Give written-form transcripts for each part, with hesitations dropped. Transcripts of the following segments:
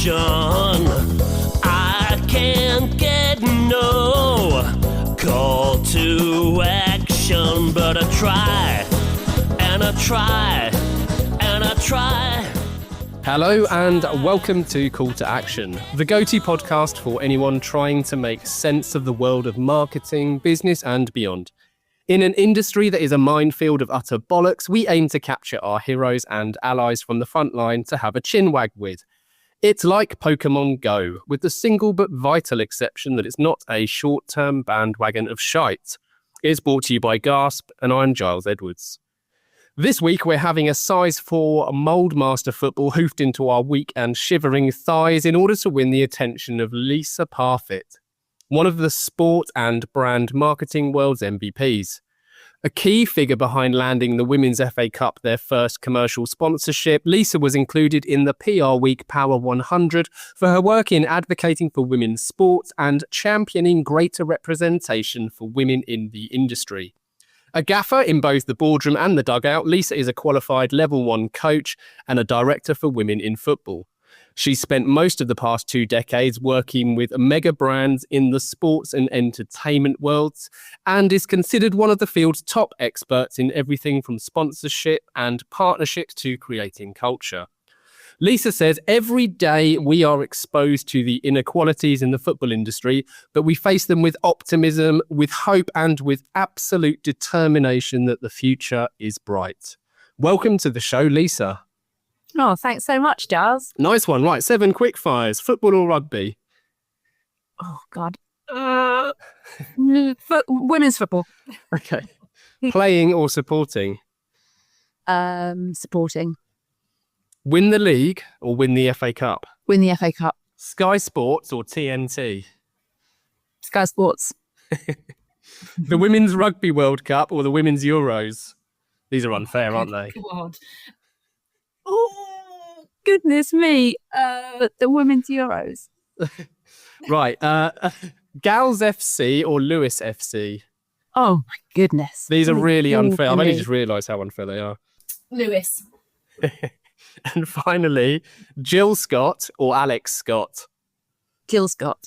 I can't get no call to action, but I try, and I try, and I try. Hello and welcome to Call to Action, the go-to podcast for anyone trying to make sense of the world of marketing, business and beyond. In an industry that is a minefield of utter bollocks, we aim to capture our heroes and allies from the front line to have a chinwag with. It's like Pokemon Go, with the single but vital exception that it's not a short-term bandwagon of shite. It's brought to you by Gasp, and I'm Giles Edwards. This week, we're having a size 4 Moldmaster football hoofed into our weak and shivering thighs in order to win the attention of Lisa Parfitt, one of the sport and brand marketing world's MVPs. A key figure behind landing the Women's FA Cup their first commercial sponsorship, Lisa was included in the PR Week Power 100 for her work in advocating for women's sports and championing greater representation for women in the industry. A gaffer in both the boardroom and the dugout, Lisa is a qualified Level 1 coach and a director for women in football. She's spent most of the past 2 decades working with mega brands in the sports and entertainment worlds and is considered one of the field's top experts in everything from sponsorship and partnerships to creating culture. Lisa says every day we are exposed to the inequalities in the football industry, but we face them with optimism, with hope, and with absolute determination that the future is bright. Welcome to the show, Lisa. Oh, thanks so much, Giles. Nice one. Right, 7 quick fires. Football or rugby? Oh, God. Women's football. Okay. Playing or supporting? Supporting. Win the league or win the FA Cup? Win the FA Cup. Sky Sports or TNT? Sky Sports. The Women's Rugby World Cup or the Women's Euros? These are unfair, aren't they? God. Oh, goodness me. The Women's Euros. Right. Gals FC or Lewis FC? Oh, my goodness. These are really unfair. I've only just realised how unfair they are. Lewis. And finally, Jill Scott or Alex Scott? Jill Scott.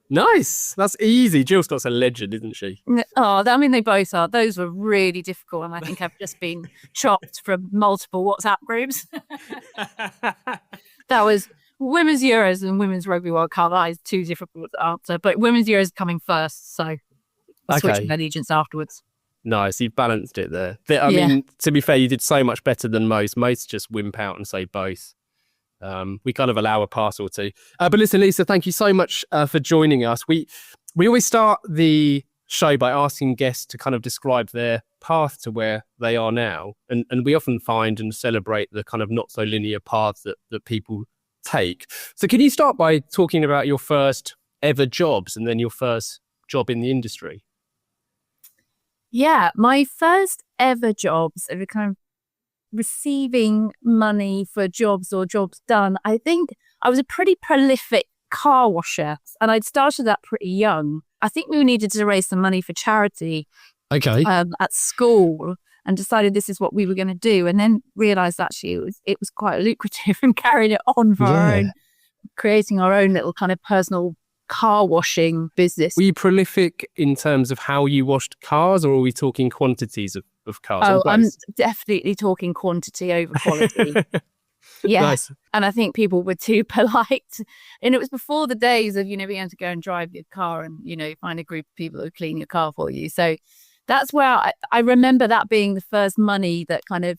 Nice. That's easy. Jill Scott's a legend, isn't she? Oh, I mean, they both are. Those were really difficult. And I think I've just been chopped from multiple WhatsApp groups. That was Women's Euros and Women's Rugby World Cup. That is too difficult to answer. But Women's Euros coming first. So I'll switch allegiance afterwards. Nice. You've balanced it there. I mean, to be fair, you did so much better than most. Most just wimp out and say both. We kind of allow a pass or two. But listen, Lisa, thank you so much for joining us. We always start the show by asking guests to kind of describe their path to where they are now. And we often find and celebrate the kind of not so linear paths that people take. So can you start by talking about your first ever jobs and then your first job in the industry? Yeah, my first ever jobs of kind of receiving money for jobs or jobs done. I think I was a pretty prolific car washer and I'd started that pretty young. I think we needed to raise some money for charity at school and decided this is what we were going to do, and then realised actually it was quite lucrative and carried it on for our own, creating our own little kind of personal car washing business. Were you prolific in terms of how you washed cars, or are we talking quantities of cars? Oh, I'm definitely talking quantity over quality. Yeah. Nice. And I think people were too polite. And it was before the days of, being able to go and drive your car and, find a group of people who clean your car for you. So that's where I remember that being the first money that kind of,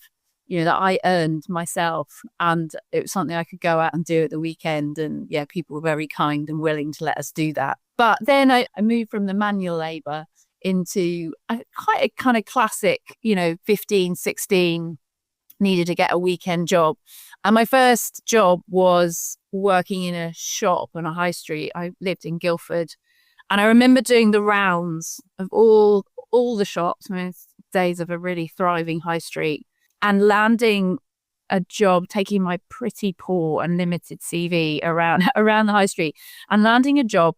that I earned myself, and it was something I could go out and do at the weekend. And people were very kind and willing to let us do that. But then I moved from the manual labour into quite a kind of classic, 15, 16, needed to get a weekend job. And my first job was working in a shop on a high street. I lived in Guildford. And I remember doing the rounds of all the shops, days of a really thriving high street, and landing a job, taking my pretty poor and limited CV around the high street and landing a job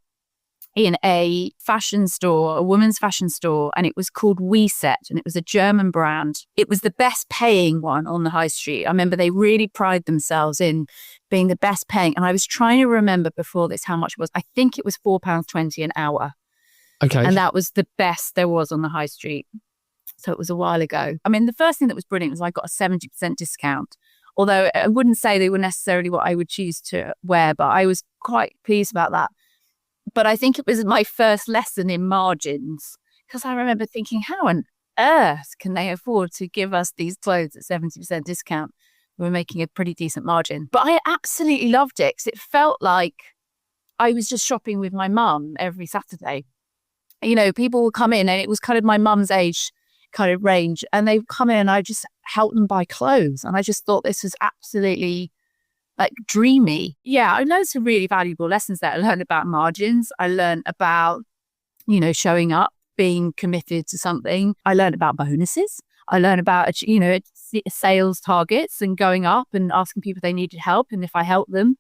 in a fashion store, a women's fashion store, and it was called Withered, and it was a German brand. It was the best paying one on the high street. I remember they really pride themselves in being the best paying. And I was trying to remember before this how much it was. I think it was £4.20 an hour. Okay. And that was the best there was on the high street. So it was a while ago. I mean, the first thing that was brilliant was I got a 70% discount. Although I wouldn't say they were necessarily what I would choose to wear, but I was quite pleased about that. But I think it was my first lesson in margins, because I remember thinking, how on earth can they afford to give us these clothes at 70% discount? We're making a pretty decent margin. But I absolutely loved it because it felt like I was just shopping with my mum every Saturday. You know, people would come in and it was kind of my mum's age kind of range, and they'd come in and I just helped them buy clothes. And I just thought this was absolutely like dreamy. Yeah, I learned some really valuable lessons there. I learned about margins. I learned about, you know, showing up, being committed to something. I learned about bonuses. I learned about, you know, sales targets and going up and asking people if they needed help. And if I helped them,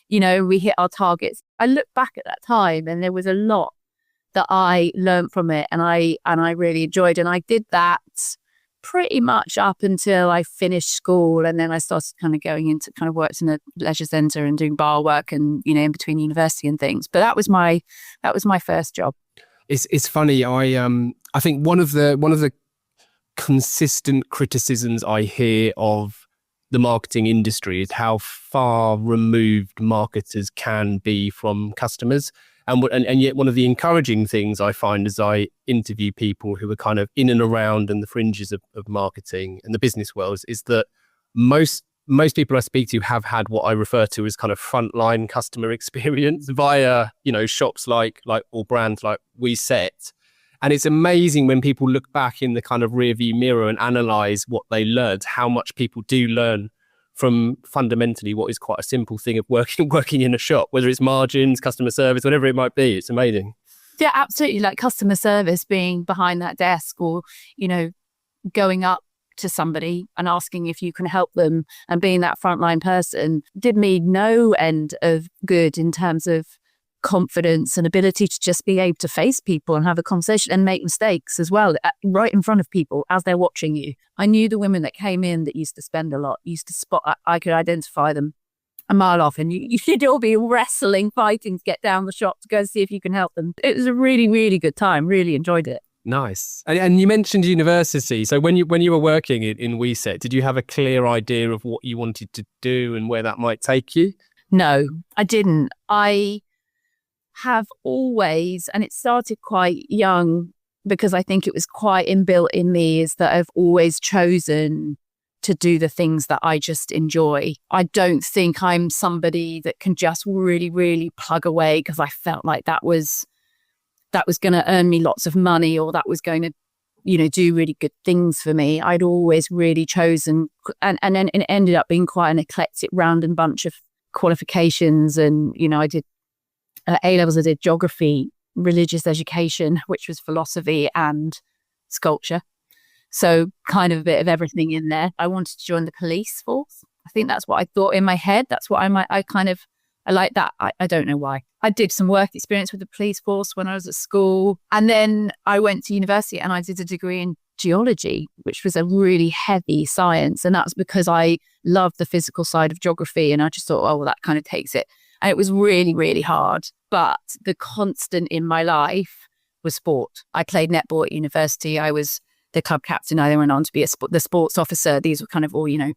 you know, we hit our targets. I look back at that time and there was a lot that I learned from it, and I really enjoyed. And I did that pretty much up until I finished school, and then I started kind of going into kind of worked in a leisure centre and doing bar work, and you know, in between university and things. But that was my first job. It's funny. I think one of the consistent criticisms I hear of the marketing industry is how far removed marketers can be from customers. And yet one of the encouraging things I find as I interview people who are kind of in and around and the fringes of marketing and the business world is that most people I speak to have had what I refer to as kind of frontline customer experience via, you know, shops like or brands like WeSet. And it's amazing when people look back in the kind of rearview mirror and analyze what they learned, how much people do learn from fundamentally what is quite a simple thing of working in a shop, whether it's margins, customer service, whatever it might be. It's amazing. Yeah, absolutely. Like customer service, being behind that desk, or, you know, going up to somebody and asking if you can help them, and being that frontline person did me no end of good in terms of confidence and ability to just be able to face people and have a conversation and make mistakes as well, right in front of people as they're watching you. I knew the women that came in that used to spend a lot, used to spot, I could identify them a mile off, and you should all be wrestling, fighting to get down the shop to go and see if you can help them. It was a really, really good time. Really enjoyed it. Nice. And you mentioned university. So when you were working in WeSet, did you have a clear idea of what you wanted to do and where that might take you? No, I didn't. I have always, and it started quite young because I think it was quite inbuilt in me, is that I've always chosen to do the things that I just enjoy. I don't think I'm somebody that can just really, really plug away because I felt like that was going to earn me lots of money, or that was going to, you know, do really good things for me. I'd always really chosen, and then it ended up being quite an eclectic random bunch of qualifications. And, you know, I did A-levels, I did geography, religious education, which was philosophy and sculpture. So kind of a bit of everything in there. I wanted to join the police force. I think that's what I thought in my head. That's what I like that. I don't know why. I did some work experience with the police force when I was at school. And then I went to university and I did a degree in geology, which was a really heavy science. And that's because I loved the physical side of geography. And I just thought, oh, well, that kind of takes it. And it was really, really hard. But the constant in my life was sport. I played netball at university. I was the club captain. I then went on to be the sports officer. These were kind of all, you know,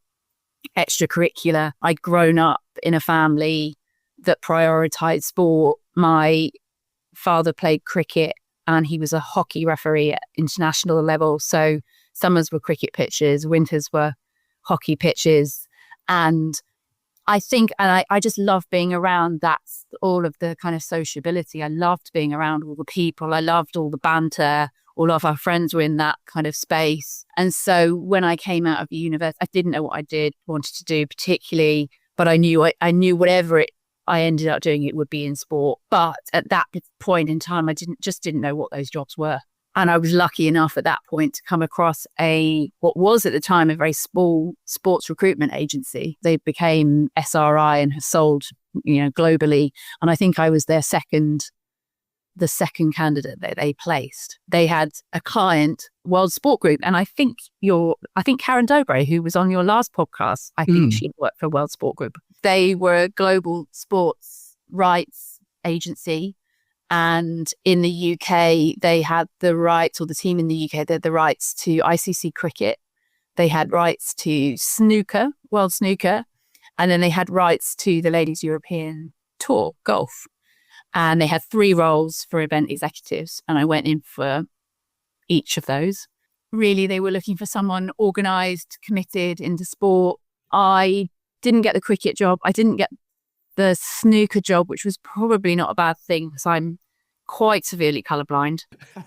extracurricular. I'd grown up in a family that prioritized sport. My father played cricket and he was a hockey referee at international level. So summers were cricket pitches, winters were hockey pitches. And I think, and I just love being around that's all of the kind of sociability. I loved being around all the people. I loved all the banter. All of our friends were in that kind of space. And so when I came out of university, I didn't know what wanted to do particularly, but I knew whatever I ended up doing, it would be in sport. But at that point in time, I didn't know what those jobs were. And I was lucky enough at that point to come across what was at the time a very small sports recruitment agency. They became SRI and have sold, you know, globally. And I think I was their second the second candidate that they placed. They had a client, World Sport Group, and I think Karen Earl, who was on your last podcast, I think she worked for World Sport Group. They were a global sports rights agency, and in the UK, they had the rights, or the team in the UK, they had the rights to ICC cricket. They had rights to snooker, World Snooker, and then they had rights to the Ladies European Tour, golf. And they had 3 roles for event executives, and I went in for each of those. Really, they were looking for someone organised, committed into sport. I didn't get the cricket job. I didn't get the snooker job, which was probably not a bad thing because I'm quite severely colourblind.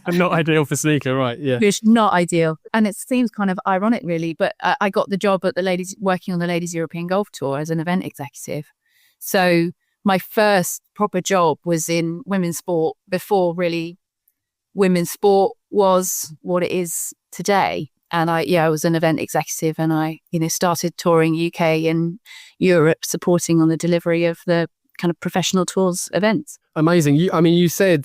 Not ideal for snooker, right? Yeah. It's not ideal. And it seems kind of ironic, really, but I got the job at working on the Ladies European Golf Tour as an event executive. So my first proper job was in women's sport before really women's sport was what it is today. And I was an event executive, and I, started touring UK and Europe, supporting on the delivery of the kind of professional tours events. Amazing. You said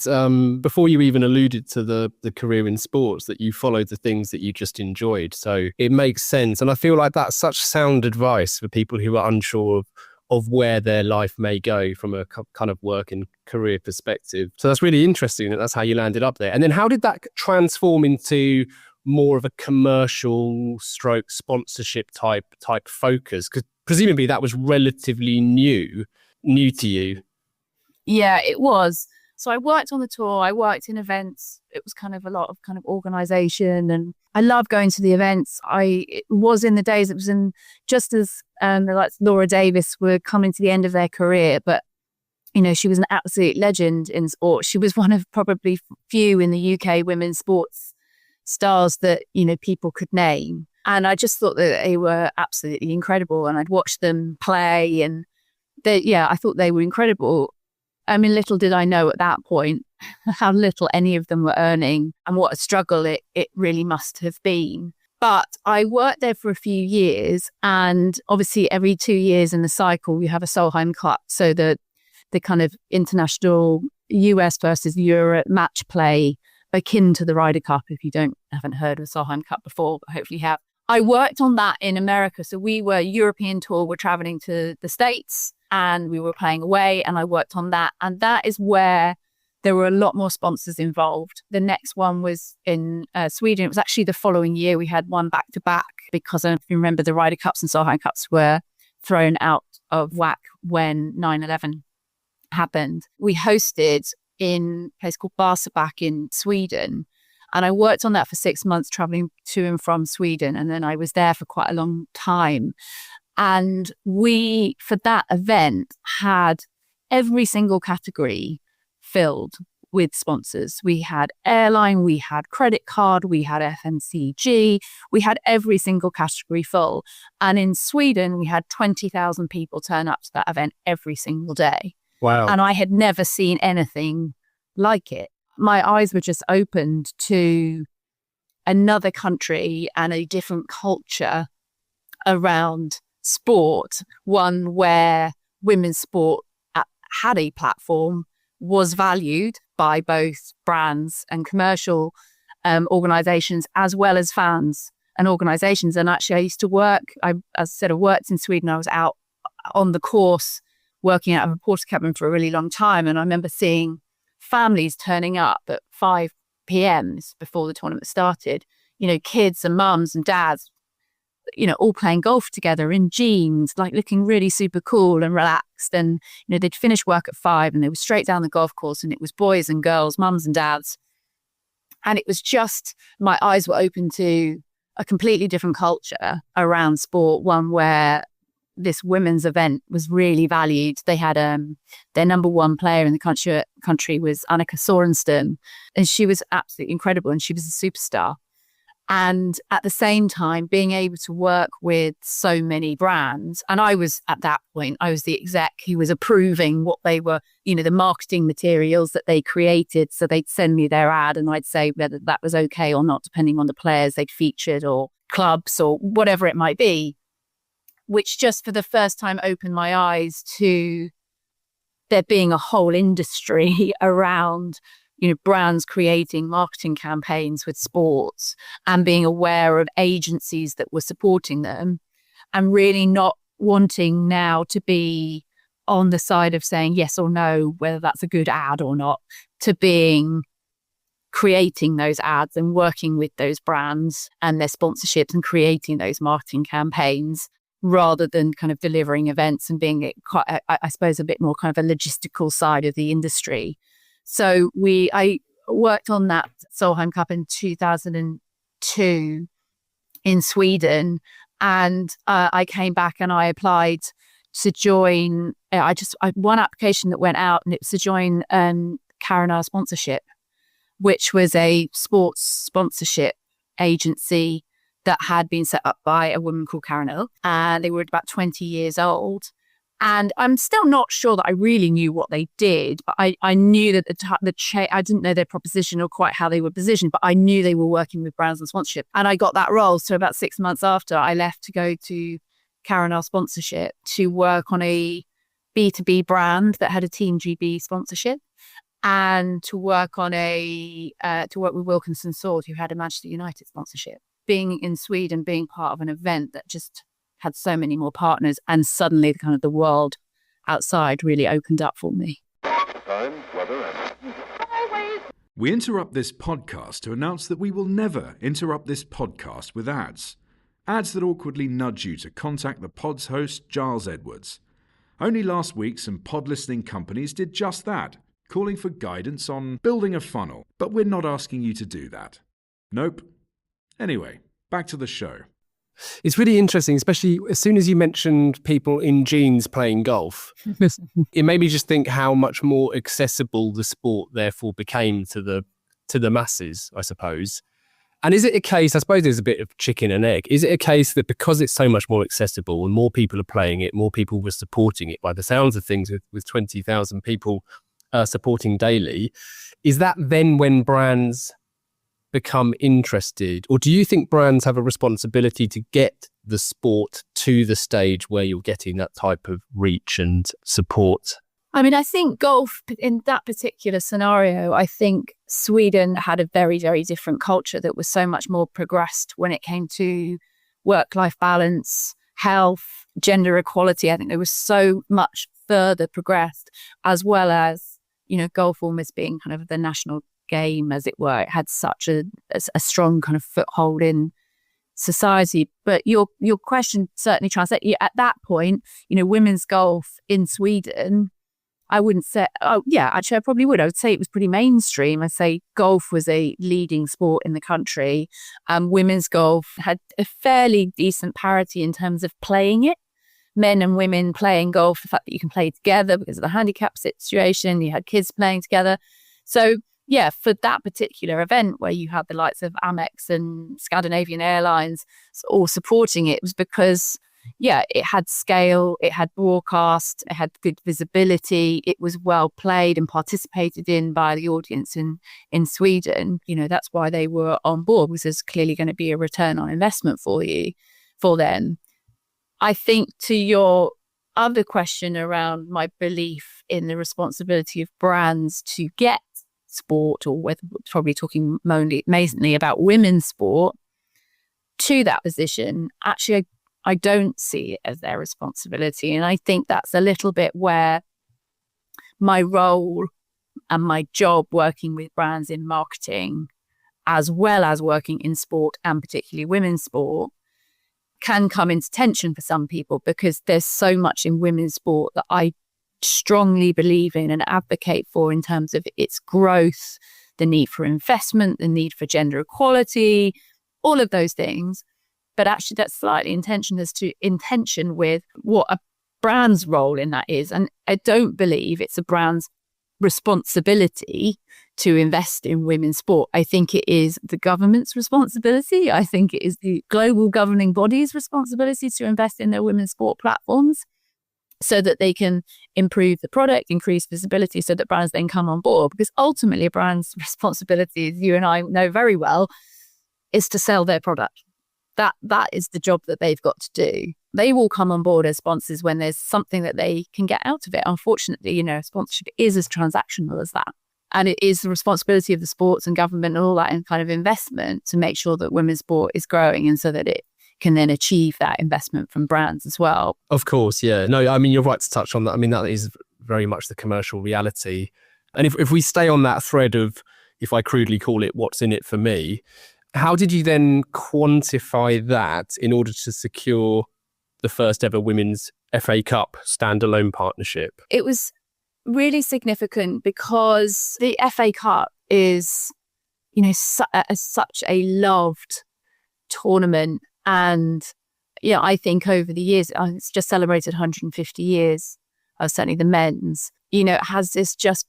before you even alluded to the career in sports that you followed the things that you just enjoyed. So it makes sense. And I feel like that's such sound advice for people who are unsure of where their life may go from a kind of work and career perspective. So that's really interesting that that's how you landed up there. And then how did that transform into more of a commercial stroke sponsorship type focus? Because presumably that was relatively new to you. Yeah, it was. So I worked on the tour, I worked in events. It was kind of a lot of kind of organisation, and I love going to the events. It was in the days, it was in just as the likes of Laura Davis were coming to the end of their career, but she was an absolute legend in sport. She was one of probably few in the UK women's sports stars that, people could name. And I just thought that they were absolutely incredible, and I'd watched them play, and I thought they were incredible. I mean, little did I know at that point how little any of them were earning and what a struggle it really must have been. But I worked there for a few years, and obviously every 2 years in the cycle, you have a Solheim Cup. So the kind of international US versus Europe match play akin to the Ryder Cup, if you haven't heard of the Solheim Cup before, but hopefully you have. I worked on that in America. So we were European tour, we're traveling to the States, and we were playing away, and I worked on that. And that is where there were a lot more sponsors involved. The next one was in Sweden. It was actually the following year. We had one back to back because I don't know if you remember, the Ryder Cups and Solheim Cups were thrown out of whack when 9/11 happened. We hosted in a place called Barsebäck in Sweden. And I worked on that for 6 months, traveling to and from Sweden. And then I was there for quite a long time. And we, for that event, had every single category filled with sponsors. We had airline, we had credit card, we had FMCG, we had every single category full. And in Sweden, we had 20,000 people turn up to that event every single day. Wow. And I had never seen anything like it. My eyes were just opened to another country and a different culture around sport, one where women's sport had a platform, was valued by both brands and commercial organizations, as well as fans and organizations. And actually, I used to work, as I said, I worked in Sweden. I was out on the course working out of a porter cabin for a really long time. And I remember seeing families turning up at 5 p.m. before the tournament started, kids and mums and dads, all playing golf together in jeans, like looking really super cool and relaxed. And, they'd finish work at 5 and they were straight down the golf course, and it was boys and girls, mums and dads. And it was just, my eyes were open to a completely different culture around sport, one where this women's event was really valued. They had their number one player in the country was Annika Sorenstam, and she was absolutely incredible, and she was a superstar. And at the same time, being able to work with so many brands. And I was, at that point, I was the exec who was approving what they were, the marketing materials that they created. So they'd send me their ad and I'd say whether that was okay or not, depending on the players they'd featured or clubs or whatever it might be, which just for the first time opened my eyes to there being a whole industry around brands creating marketing campaigns with sports and being aware of agencies that were supporting them, and really not wanting now to be on the side of saying yes or no, whether that's a good ad or not, to being creating those ads and working with those brands and their sponsorships and creating those marketing campaigns, rather than kind of delivering events and being quite, I suppose, a bit more kind of a logistical side of the industry. So I worked on that Solheim Cup in 2002 in Sweden, and I came back and I applied to join. I one application that went out, and it was to join Karen Earl sponsorship, which was a sports sponsorship agency that had been set up by a woman called Karen Earl, and they were about 20 years old. And I'm still not sure that I really knew what they did, but I knew that I didn't know their proposition or quite how they were positioned, but I knew they were working with brands and sponsorship. And I got that role. So about 6 months after, I left to go to Karen Earl sponsorship to work on a B2B brand that had a Team GB sponsorship, and to work on to work with Wilkinson Sword, who had a Manchester United sponsorship. Being in Sweden, being part of an event that just had so many more partners, and suddenly kind of the world outside really opened up for me. Time, weather, and... We interrupt this podcast to announce that we will never interrupt this podcast with ads. Ads that awkwardly nudge you to contact the pod's host, Giles Edwards. Only last week, some pod listening companies did just that, calling for guidance on building a funnel, but we're not asking you to do that. Nope. Anyway, back to the show. It's really interesting, especially as soon as you mentioned people in jeans playing golf. It made me just think how much more accessible the sport therefore became to the masses, I suppose. And is it a case, I suppose there's a bit of chicken and egg, is it a case that because it's so much more accessible and more people are playing it, more people were supporting it, by the sounds of things with 20,000 people supporting daily, is that then when brands become interested? Or do you think brands have a responsibility to get the sport to the stage where you're getting that type of reach and support? I mean, I think golf in that particular scenario, I think Sweden had a very, very different culture that was so much more progressed when it came to work-life balance, health, gender equality. I think there was so much further progressed, as well as, golf almost being kind of the national game, as it were. It had such a strong kind of foothold in society. But your question certainly translates. At that point, women's golf in Sweden, I wouldn't say, actually I probably would. I would say it was pretty mainstream. I'd say golf was a leading sport in the country. Women's golf had a fairly decent parity in terms of playing it. Men and women playing golf, the fact that you can play together because of the handicap situation, you had kids playing together. So yeah, for that particular event where you had the likes of Amex and Scandinavian Airlines all supporting it, was because, it had scale, it had broadcast, it had good visibility, it was well played and participated in by the audience in Sweden. That's why they were on board, because there's clearly going to be a return on investment for them. I think to your other question around my belief in the responsibility of brands to get sport, or whether probably talking mainly about women's sport, to that position, actually I don't see it as their responsibility. And I think that's a little bit where my role and my job working with brands in marketing, as well as working in sport and particularly women's sport, can come into tension for some people, because there's so much in women's sport that I strongly believe in and advocate for in terms of its growth, the need for investment, the need for gender equality, all of those things. But actually that's slightly in tension with what a brand's role in that is. And I don't believe it's a brand's responsibility to invest in women's sport. I think it is the government's responsibility. I think it is the global governing body's responsibility to invest in their women's sport platforms, so that they can improve the product, increase visibility, so that brands then come on board. Because ultimately a brand's responsibility, as you and I know very well, is to sell their product. That is the job that they've got to do. They will come on board as sponsors when there's something that they can get out of it. Unfortunately, sponsorship is as transactional as that. And it is the responsibility of the sports and government and all that and kind of investment to make sure that women's sport is growing, and so that it can then achieve that investment from brands as well. Of course, yeah. No, I mean, you're right to touch on that. I mean, that is very much the commercial reality. And if we stay on that thread of, if I crudely call it, what's in it for me, how did you then quantify that in order to secure the first ever Women's FA Cup standalone partnership? It was really significant because the FA Cup is, such a loved tournament. And yeah, I think over the years, it's just celebrated 150 years, certainly the men's, it has this just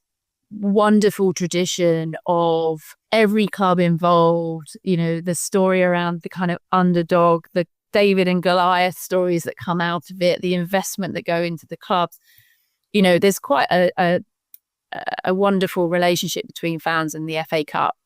wonderful tradition of every club involved, the story around the kind of underdog, the David and Goliath stories that come out of it, the investment that go into the clubs. There's quite a wonderful relationship between fans and the FA Cup.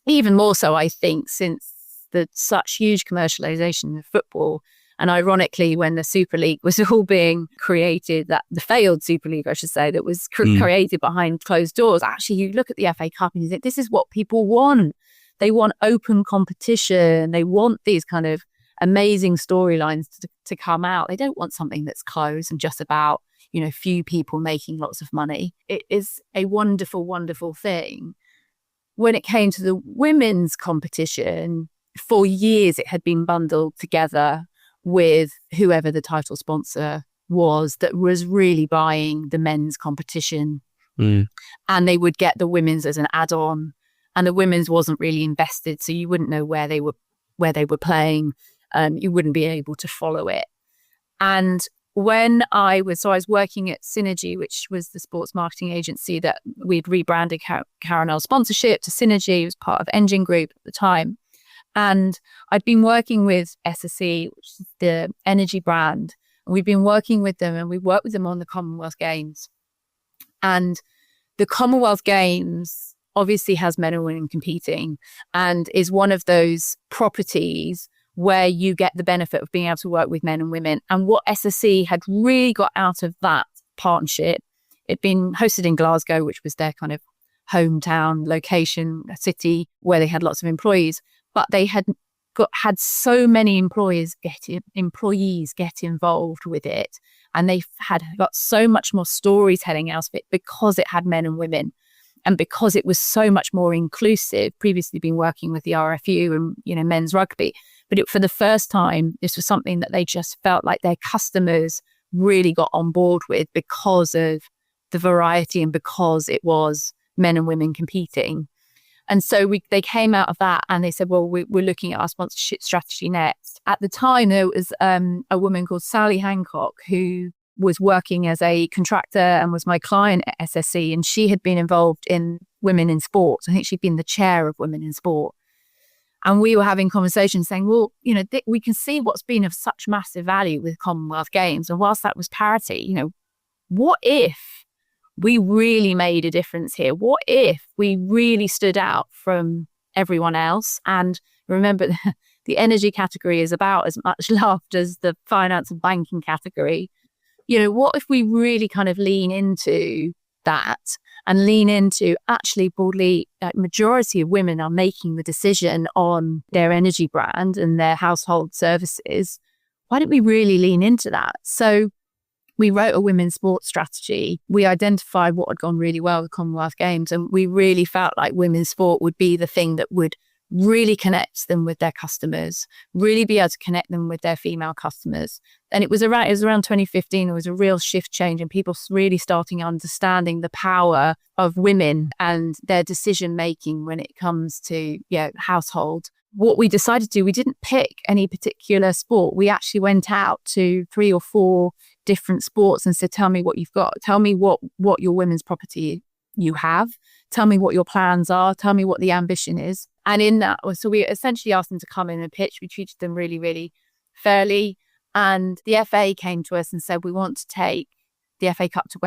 Even more so, I think, since the such huge commercialization of football. And ironically, when the Super League was all being created, that the failed Super League, I should say, that was created behind closed doors, actually, you look at the FA Cup and you think, this is what people want. They want open competition. They want these kind of amazing storylines to come out. They don't want something that's closed and just about, few people making lots of money. It is a wonderful, wonderful thing. When it came to the women's competition, for years it had been bundled together with whoever the title sponsor was that was really buying the men's competition. And they would get the women's as an add-on, and the women's wasn't really invested, so you wouldn't know where they were playing. You wouldn't be able to follow it. And when I was working at Synergy, which was the sports marketing agency that we'd rebranded Karen Earl sponsorship to Synergy. It was part of Engine Group at the time. And I'd been working with SSE, which is the energy brand. And we'd been working with them, and we worked with them on the Commonwealth Games. And the Commonwealth Games obviously has men and women competing, and is one of those properties where you get the benefit of being able to work with men and women. And what SSE had really got out of that partnership, it'd been hosted in Glasgow, which was their kind of hometown location, a city where they had lots of employees, but they had so many employees get involved with it. And they had got so much more storytelling out of it because it had men and women. And because it was so much more inclusive, previously been working with the RFU and, men's rugby. But for the first time, this was something that they just felt like their customers really got on board with because of the variety and because it was men and women competing. And so they came out of that and they said, well, we're looking at our sponsorship strategy next. At the time, there was a woman called Sally Hancock who was working as a contractor and was my client at SSE. And she had been involved in women in sports. I think she'd been the chair of women in sport. And we were having conversations saying, well, we can see what's been of such massive value with Commonwealth Games. And whilst that was parity, what if we really made a difference here? What if we really stood out from everyone else? And remember, the energy category is about as much loved as the finance and banking category. What if we really kind of lean into that and lean into actually broadly, majority of women are making the decision on their energy brand and their household services. Why don't we really lean into that? So we wrote a women's sports strategy. We identified what had gone really well with Commonwealth Games, and we really felt like women's sport would be the thing that would really connect them with their customers, really be able to connect them with their female customers. And it was around 2015, there was a real shift change and people really starting understanding the power of women and their decision making when it comes to household. What we decided to do, we didn't pick any particular sport. We actually went out to 3 or 4 different sports and said, tell me what you've got. Tell me what your women's property you have. Tell me what your plans are. Tell me what the ambition is. And in that, so we essentially asked them to come in and pitch. We treated them really, really fairly. And the FA came to us and said, we want to take the FA Cup to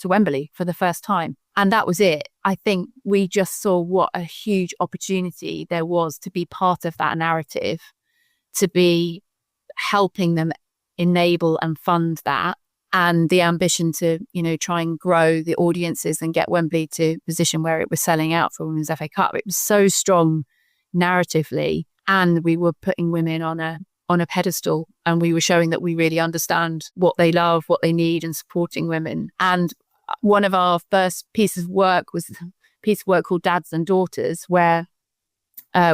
Wembley for the first time. And that was it. I think we just saw what a huge opportunity there was to be part of that narrative, to be helping them enable and fund that. and the ambition to, try and grow the audiences and get Wembley to a position where it was selling out for Women's FA Cup. It was so strong narratively, and we were putting women on a pedestal, and we were showing that we really understand what they love, what they need, and supporting women. And one of our first pieces of work was a piece of work called Dads and Daughters, where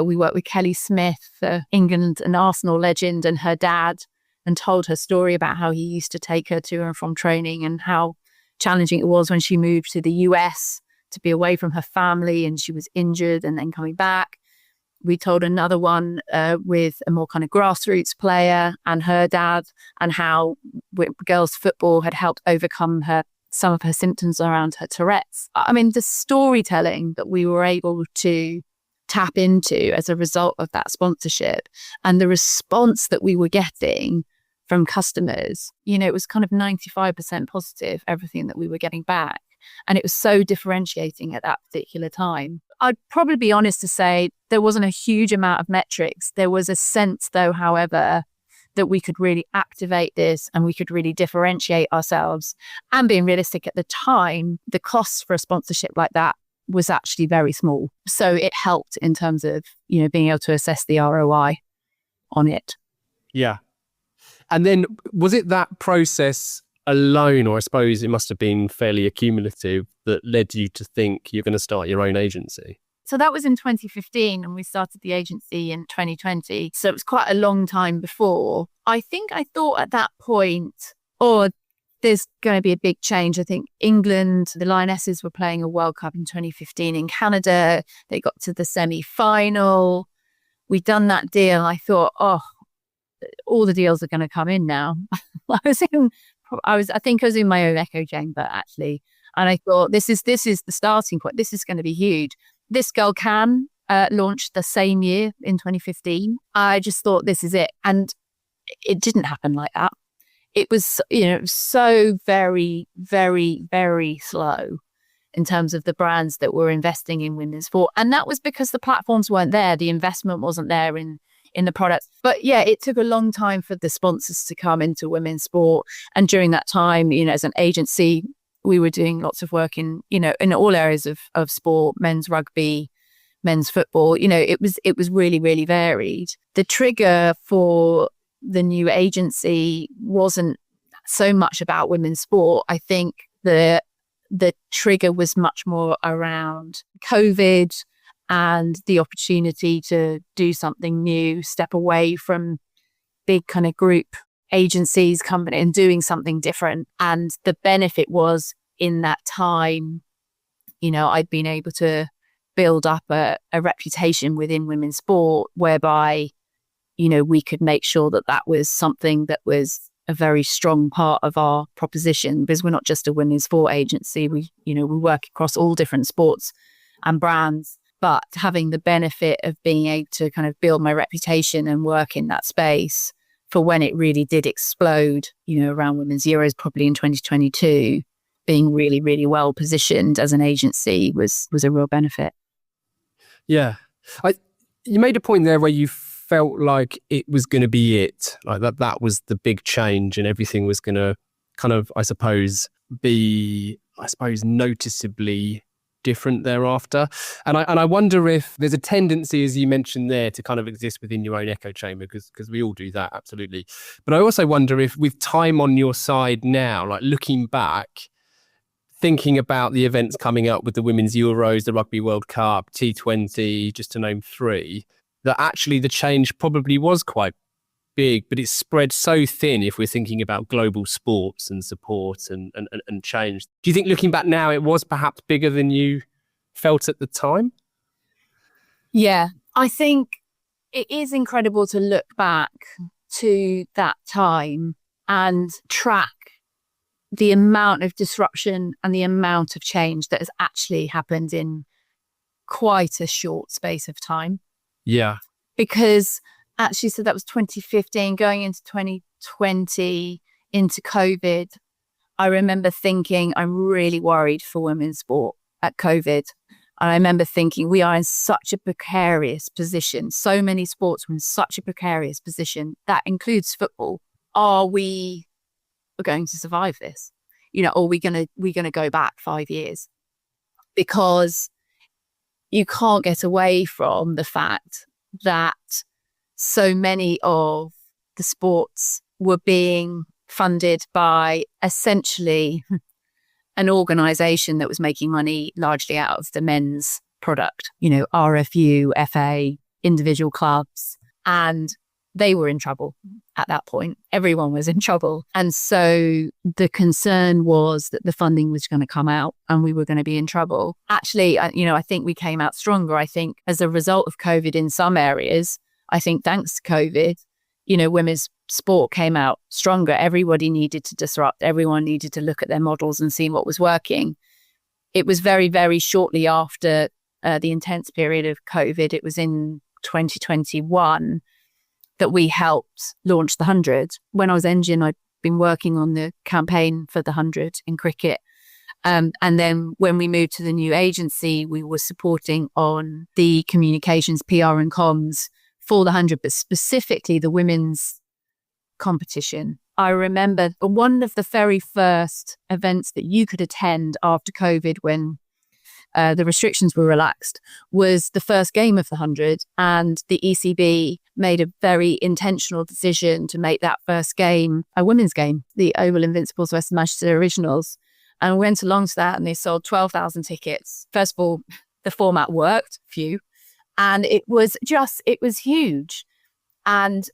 we worked with Kelly Smith, England and Arsenal legend, and her dad, and told her story about how he used to take her to and from training and how challenging it was when she moved to the US to be away from her family and she was injured and then coming back. We told another one with a more kind of grassroots player and her dad, and how girls football had helped overcome some of her symptoms around her Tourette's. I mean, the storytelling that we were able to tap into as a result of that sponsorship, and the response that we were getting from customers, it was kind of 95% positive, everything that we were getting back. And it was so differentiating at that particular time. I'd probably be honest to say there wasn't a huge amount of metrics. There was a sense, though, however, that we could really activate this and we could really differentiate ourselves. And being realistic at the time, the costs for a sponsorship like that was actually very small. So it helped in terms of, being able to assess the ROI on it. Yeah. And then was it that process alone, or I suppose it must have been fairly accumulative, that led you to think you're going to start your own agency? So that was in 2015, and we started the agency in 2020. So it was quite a long time before. I think I thought at that point, there's going to be a big change. I think England, the Lionesses were playing a World Cup in 2015 in Canada. They got to the semi-final. We'd done that deal. I thought, all the deals are going to come in now. I think I was in my own echo chamber, actually. And I thought, this is the starting point. This is going to be huge. This Girl Can launched the same year in 2015. I just thought, this is it. And it didn't happen like that. It was, it was so very, very, very slow in terms of the brands that were investing in women's sport. And that was because the platforms weren't there. The investment wasn't there in the products. But yeah, it took a long time for the sponsors to come into women's sport. And during that time, as an agency, we were doing lots of work in all areas of sport, men's rugby, men's football. It was really, really varied. The trigger for the new agency wasn't so much about women's sport. I think the trigger was much more around COVID and the opportunity to do something new, step away from big kind of group agencies, company, and doing something different. And the benefit was, in that time, I'd been able to build up a reputation within women's sport whereby, we could make sure that was something that was a very strong part of our proposition, because we're not just a women's sport agency. We work across all different sports and brands. But having the benefit of being able to kind of build my reputation and work in that space for when it really did explode, around Women's Euros, probably in 2022, being really, really well positioned as an agency was a real benefit. Yeah. You made a point there where you felt like it was going to be it, like that was the big change and everything was going to kind of, be noticeably different thereafter. And I wonder if there's a tendency, as you mentioned there, to kind of exist within your own echo chamber, because we all do that, absolutely. But I also wonder if, with time on your side now, like looking back, thinking about the events coming up with the Women's Euros, the Rugby World Cup, T20, just to name three, that actually the change probably was quite big, but it's spread so thin if we're thinking about global sports and support and change. Do you think, looking back now, it was perhaps bigger than you felt at the time? Yeah, I think it is incredible to look back to that time and track the amount of disruption and the amount of change that has actually happened in quite a short space of time. Yeah. Because actually, so that was 2015, going into 2020, into COVID. I remember thinking, I'm really worried for women's sport at COVID. And I remember thinking, we are in such a precarious position. So many sports are in such a precarious position. That includes football. Are we going to survive this? Or we're gonna go back 5 years? Because you can't get away from the fact that so many of the sports were being funded by essentially an organization that was making money largely out of the men's product, RFU, FA, individual clubs. And they were in trouble at that point. Everyone was in trouble. And so the concern was that the funding was going to come out and we were going to be in trouble. Actually, I think we came out stronger. I think as a result of COVID in some areas, I think thanks to COVID, women's sport came out stronger. Everybody needed to disrupt. Everyone needed to look at their models and see what was working. It was very, very shortly after the intense period of COVID. It was in 2021 that we helped launch the 100. When I was engine, I'd been working on the campaign for the 100 in cricket. And then when we moved to the new agency, we were supporting on the communications, PR and comms for the 100, but specifically the women's competition. I remember one of the very first events that you could attend after COVID when the restrictions were relaxed was the first game of the 100, and the ECB made a very intentional decision to make that first game a women's game, the Oval Invincibles versus Manchester Originals. And we went along to that and they sold 12,000 tickets. First of all, the format worked, few, and it was huge. And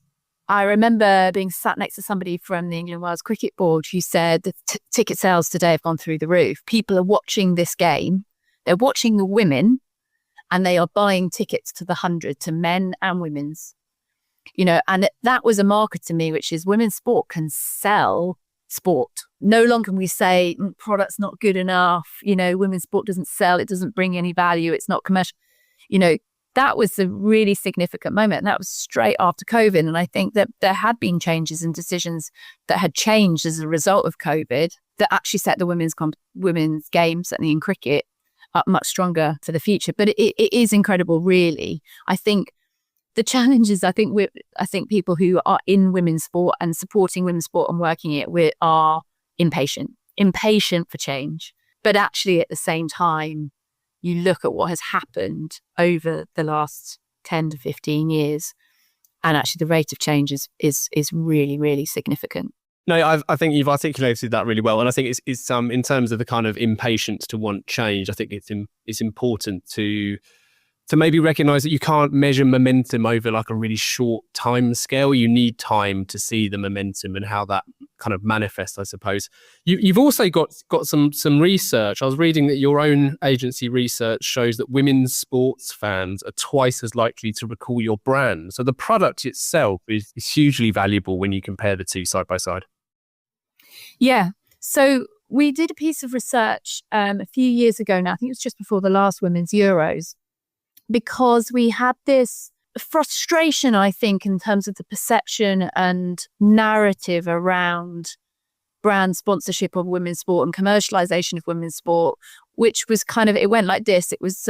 I remember being sat next to somebody from the England Wales Cricket Board who said the ticket sales today have gone through the roof. People are watching this game. They're watching the women and they are buying tickets to the 100, to men and women's, and that was a marker to me, which is women's sport can sell sport. No longer can we say product's not good enough. Women's sport doesn't sell. It doesn't bring any value. It's not commercial. That was a really significant moment. And that was straight after COVID. And I think that there had been changes and decisions that had changed as a result of COVID that actually set the women's game, certainly in cricket, up much stronger for the future. But it is incredible, really. I think the challenges, I think people who are in women's sport and supporting women's sport and working it are impatient for change. But actually at the same time, you look at what has happened over the last 10 to 15 years, and actually the rate of change is really, really significant. No, I think you've articulated that really well. And I think it's in terms of the kind of impatience to want change, I think it's important to maybe recognize that you can't measure momentum over like a really short time scale. You need time to see the momentum and how that kind of manifests, I suppose. You've also got some research. I was reading that your own agency research shows that women's sports fans are twice as likely to recall your brand. So the product itself is hugely valuable when you compare the two side by side. Yeah. So we did a piece of research a few years ago now. I think it was just before the last Women's Euros, because we had this frustration, I think, in terms of the perception and narrative around brand sponsorship of women's sport and commercialization of women's sport, which was it went like this. It was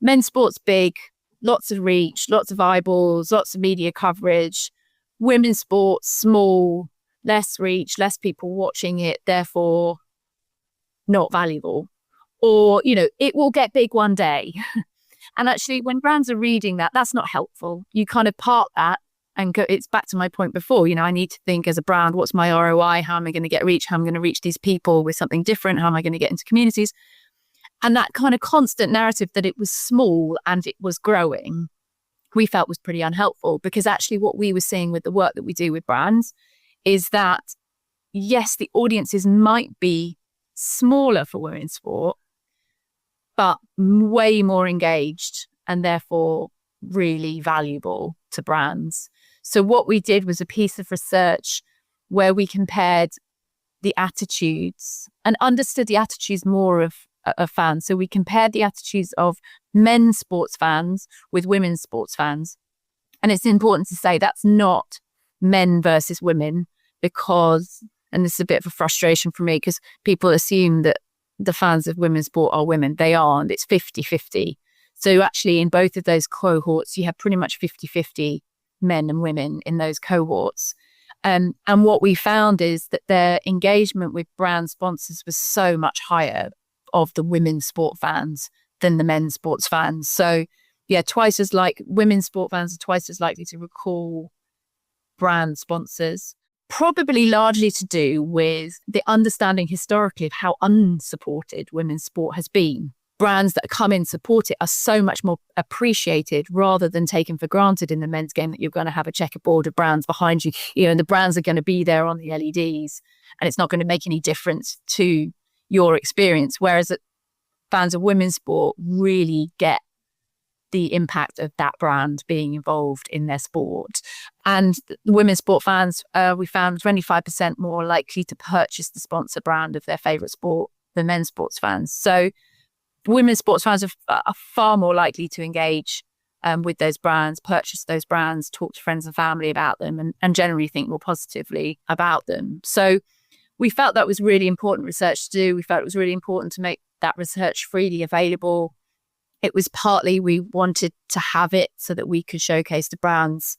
men's sport's big, lots of reach, lots of eyeballs, lots of media coverage. Women's sport's small, less reach, less people watching it, therefore not valuable. Or, it will get big one day. And actually, when brands are reading that, that's not helpful. You kind of park that and go, it's back to my point before, I need to think as a brand, what's my ROI? How am I going to get reach? How am I going to reach these people with something different? How am I going to get into communities? And that kind of constant narrative that it was small and it was growing, we felt was pretty unhelpful, because actually what we were seeing with the work that we do with brands is that, yes, the audiences might be smaller for women's sport, but way more engaged and therefore really valuable to brands. So what we did was a piece of research where we compared the attitudes and understood the attitudes more of fans. So we compared the attitudes of men's sports fans with women's sports fans. And it's important to say that's not men versus women, because, and this is a bit of a frustration for me, because people assume that the fans of women's sport are women. They aren't. It's 50-50. So actually in both of those cohorts, you have pretty much 50-50 men and women in those cohorts. And what we found is that their engagement with brand sponsors was so much higher of the women's sport fans than the men's sports fans. So yeah, women's sport fans are twice as likely to recall brand sponsors, probably largely to do with the understanding historically of how unsupported women's sport has been. Brands that come in support it are so much more appreciated rather than taken for granted in the men's game, that you're going to have a checkerboard of brands behind you, and the brands are going to be there on the LEDs, and it's not going to make any difference to your experience. Whereas fans of women's sport really get the impact of that brand being involved in their sport. And the women's sport fans, we found 25% more likely to purchase the sponsor brand of their favourite sport than men's sports fans. So women's sports fans are far more likely to engage with those brands, purchase those brands, talk to friends and family about them, and generally think more positively about them. So we felt that was really important research to do. We felt it was really important to make that research freely available. It was partly we wanted to have it so that we could showcase to brands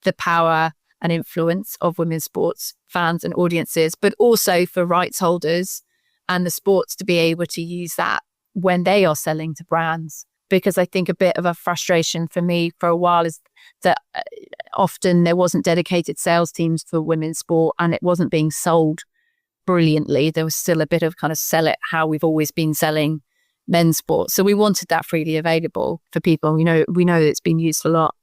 the power and influence of women's sports fans and audiences, but also for rights holders and the sports to be able to use that when they are selling to brands. Because I think a bit of a frustration for me for a while is that often there wasn't dedicated sales teams for women's sport, and it wasn't being sold brilliantly. There was still a bit of kind of sell it how we've always been selling men's sport. So we wanted that freely available for people. We know that it's been used a lot.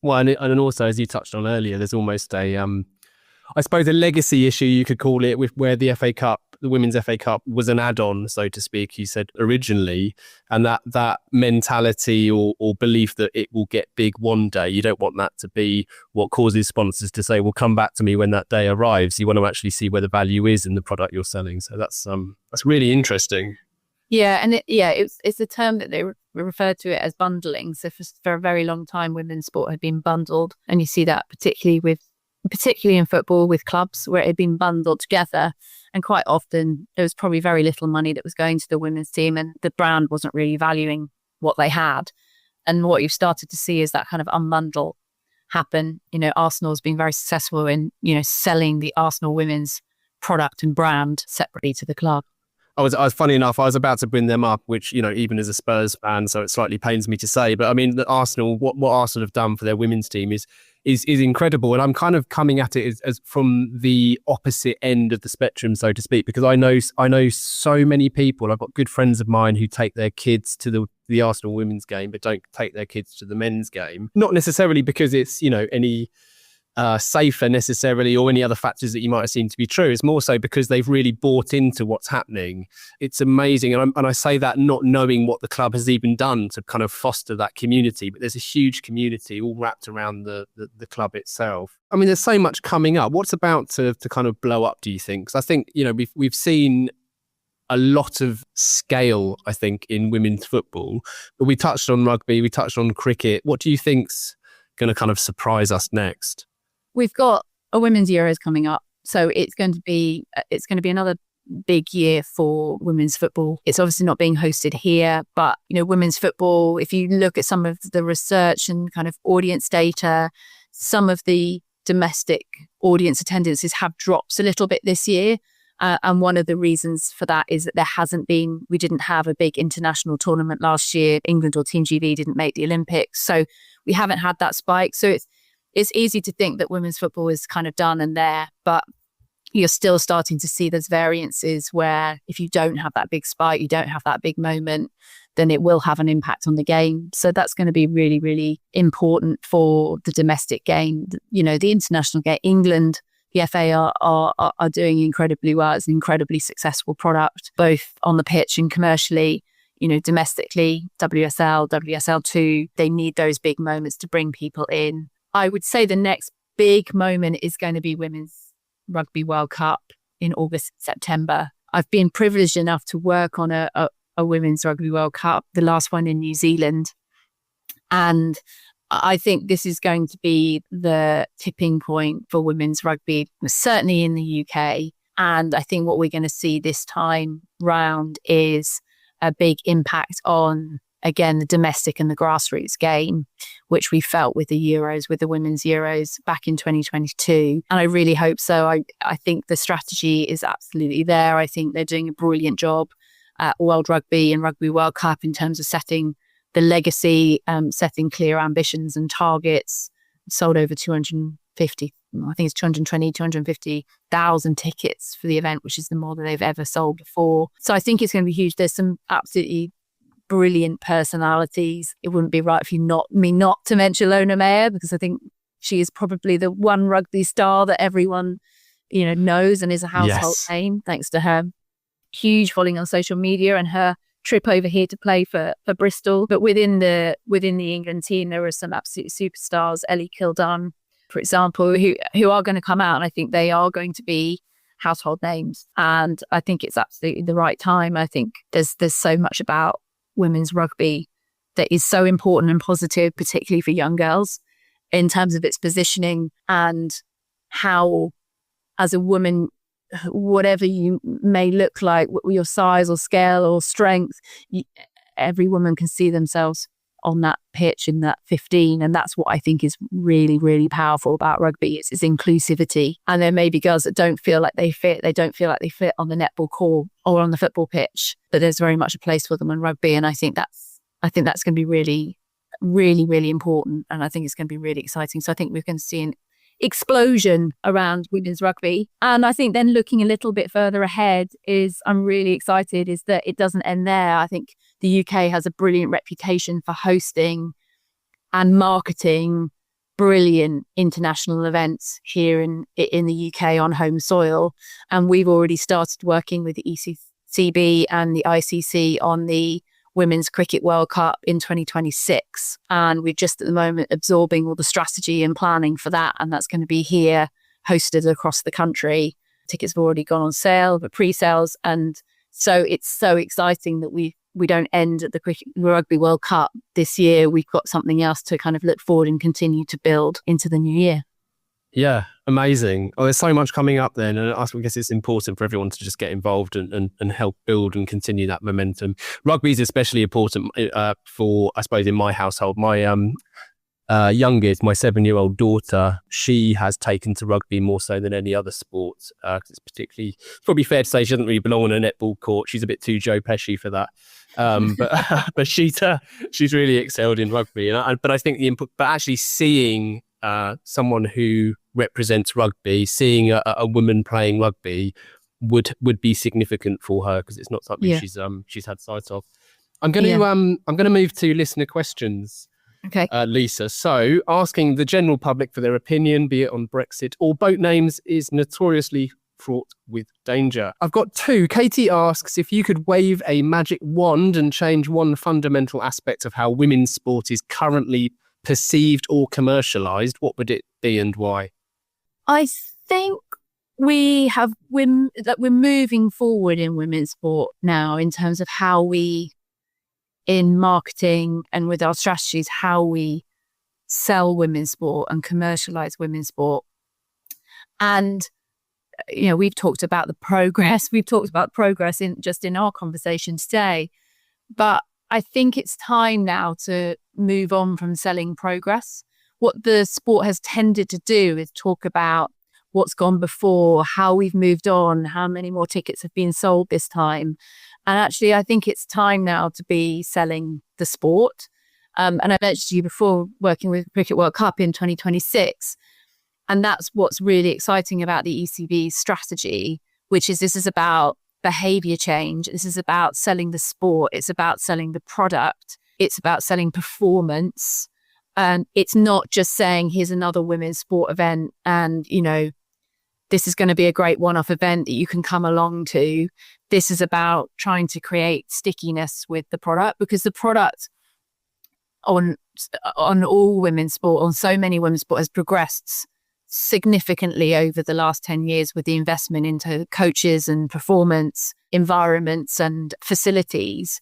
Well, and also, as you touched on earlier, there's almost a, I suppose, a legacy issue, you could call it, with where the FA Cup, the Women's FA Cup, was an add-on, so to speak, you said originally, and that mentality or belief that it will get big one day. You don't want that to be what causes sponsors to say, well, come back to me when that day arrives. You want to actually see where the value is in the product you're selling. So that's really interesting. Yeah, and it's a term that they referred to it as bundling. So for a very long time, women's sport had been bundled, and you see that particularly in football with clubs where it had been bundled together, and quite often there was probably very little money that was going to the women's team, and the brand wasn't really valuing what they had. And what you've started to see is that kind of unbundle happen. Arsenal's been very successful in selling the Arsenal women's product and brand separately to the club. I was funny enough, I was about to bring them up, which, even as a Spurs fan, so it slightly pains me to say, but I mean, the Arsenal, what Arsenal have done for their women's team is incredible. And I'm kind of coming at it as from the opposite end of the spectrum, so to speak, because I know so many people. I've got good friends of mine who take their kids to the Arsenal women's game, but don't take their kids to the men's game. Not necessarily because it's, any safer necessarily, or any other factors that you might have seen to be true. It's more so because they've really bought into what's happening. It's amazing. And I say that not knowing what the club has even done to kind of foster that community, but there's a huge community all wrapped around the club itself. I mean, there's so much coming up. What's about to kind of blow up, do you think? Because I think, we've seen a lot of scale, I think, in women's football, but we touched on rugby, we touched on cricket. What do you think's going to kind of surprise us next? We've got a women's Euros coming up, so it's going to be another big year for women's football. It's obviously not being hosted here, but women's football, if you look at some of the research and kind of audience data, some of the domestic audience attendances have dropped a little bit this year. And one of the reasons for that is that we didn't have a big international tournament last year. England or Team GB didn't make the Olympics, so we haven't had that spike. So it's easy to think that women's football is kind of done and there, but you're still starting to see those variances where if you don't have that big spike, you don't have that big moment, then it will have an impact on the game. So that's going to be really, really important for the domestic game. The international game, England, the FA are doing incredibly well. It's an incredibly successful product, both on the pitch and commercially. Domestically, WSL, WSL2, they need those big moments to bring people in. I would say the next big moment is going to be Women's Rugby World Cup in August, September. I've been privileged enough to work on a Women's Rugby World Cup, the last one in New Zealand. And I think this is going to be the tipping point for women's rugby, certainly in the UK. And I think what we're going to see this time round is a big impact on again, the domestic and the grassroots game, which we felt with the Euros, with the Women's Euros back in 2022. And I really hope so. I think the strategy is absolutely there. I think they're doing a brilliant job at World Rugby and Rugby World Cup in terms of setting the legacy, setting clear ambitions and targets. Sold over 250, I think it's 250,000 tickets for the event, which is the more than they've ever sold before. So I think it's going to be huge. There's some absolutely brilliant personalities. It wouldn't be right for not to mention Lona Meyer, because I think she is probably the one rugby star that everyone, knows and is a household name, thanks to her huge following on social media and her trip over here to play for Bristol. But within the England team, there are some absolute superstars, Ellie Kildunn, for example, who are going to come out, and I think they are going to be household names. And I think it's absolutely the right time. I think there's so much about women's rugby that is so important and positive, particularly for young girls, in terms of its positioning and how, as a woman, whatever you may look like, your size or scale or strength, every woman can see themselves on that pitch in that 15. And that's what I think is really, really powerful about rugby. It's inclusivity. And there may be girls that don't feel like they fit. They don't feel like they fit on the netball court or on the football pitch, but there's very much a place for them in rugby. And I think that's going to be really, really, really important. And I think it's going to be really exciting. So I think we're going to see an explosion around women's rugby. And I think then looking a little bit further ahead I'm really excited is that it doesn't end there. I think the UK has a brilliant reputation for hosting and marketing brilliant international events here in the UK on home soil. And we've already started working with the ECCB and the ICC on the Women's Cricket World Cup in 2026. And we're just at the moment absorbing all the strategy and planning for that. And that's going to be here, hosted across the country. Tickets have already gone on sale, but pre-sales. And so it's so exciting that we don't end at the Rugby World Cup this year. We've got something else to kind of look forward and continue to build into the new year. Yeah, amazing. Oh, there's so much coming up then. And I guess it's important for everyone to just get involved and help build and continue that momentum. Rugby is especially important for, I suppose, in my household. My youngest, my 7-year-old daughter, she has taken to rugby more so than any other sport. It's probably fair to say she doesn't really belong on a netball court. She's a bit too Joe Pesci for that. But she's really excelled in rugby. But I think but actually seeing someone who represents rugby, seeing a woman playing rugby would be significant for her, because it's not something she's had sight of. I'm going to move to listener questions. Okay. Lisa. So asking the general public for their opinion, be it on Brexit or boat names, is notoriously fraught with danger. I've got two. Katie asks if you could wave a magic wand and change one fundamental aspect of how women's sport is currently perceived or commercialized, what would it be and why? I think we're moving forward in women's sport now in terms of how we, in marketing and with our strategies, how we sell women's sport and commercialize women's sport. And, we've talked about the progress. We've talked about progress in our conversation today. But I think it's time now to move on from selling progress. What the sport has tended to do is talk about what's gone before, how we've moved on, how many more tickets have been sold this time. And actually, I think it's time now to be selling the sport. And I mentioned to you before, working with Cricket World Cup in 2026. And that's what's really exciting about the ECB's strategy, which is this is about behavior change. This is about selling the sport. It's about selling the product. It's about selling performance. And it's not just saying, here's another women's sport event and, this is going to be a great one-off event that you can come along to. This is about trying to create stickiness with the product, because the product on all women's sport, on so many women's sport, has progressed significantly over the last 10 years with the investment into coaches and performance environments and facilities,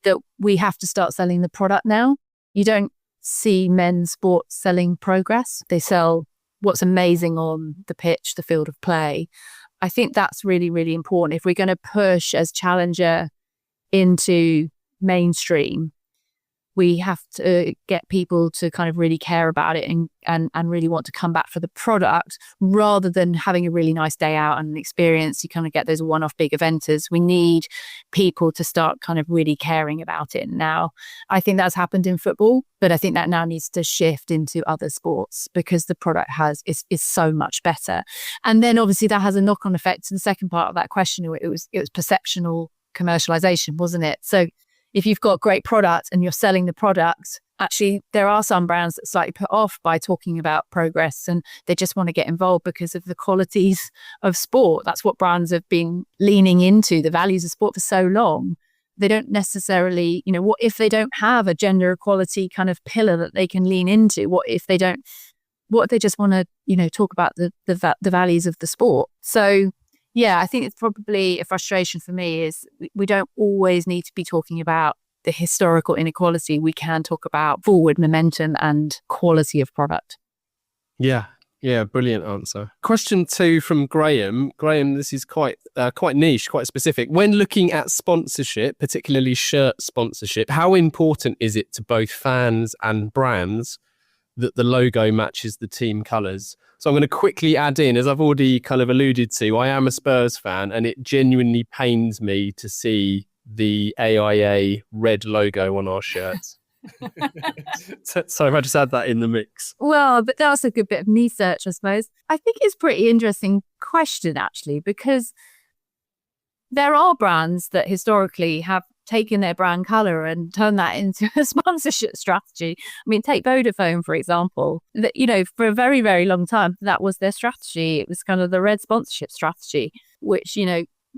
that we have to start selling the product now. You don't see men's sports selling progress. They sell what's amazing on the pitch, the field of play. I think that's really, really important. If we're going to push as Challenger into mainstream, We have to get people to kind of really care about it and really want to come back for the product rather than having a really nice day out and an experience. You kind of get those one-off big eventers. We need people to start kind of really caring about it now. I think that's happened in football, but I think that now needs to shift into other sports because the product is so much better. And then obviously that has a knock-on effect to the second part of that question. It was perceptional commercialization, wasn't it? So if you've got great product and you're selling the product, actually there are some brands that slightly put off by talking about progress and they just want to get involved because of the qualities of sport. That's what brands have been leaning into, the values of sport for so long. They don't necessarily, what if they don't have a gender equality kind of pillar that they can lean into? What if they just want to, talk about the values of the sport? So yeah, I think it's probably a frustration for me is we don't always need to be talking about the historical inequality. We can talk about forward momentum and quality of product. Yeah, brilliant answer. Question 2 from Graham. Graham, this is quite niche, quite specific. When looking at sponsorship, particularly shirt sponsorship, how important is it to both fans and brands that the logo matches the team colours? So I'm going to quickly add in, as I've already kind of alluded to, I am a Spurs fan and it genuinely pains me to see the AIA red logo on our shirts. So if I just add that in the mix. Well, but that's a good bit of research, I suppose. I think it's a pretty interesting question, actually, because there are brands that historically have taken their brand colour and turned that into a sponsorship strategy. I mean, take Vodafone, for example. That, for a very, very long time, that was their strategy. It was kind of the red sponsorship strategy, which,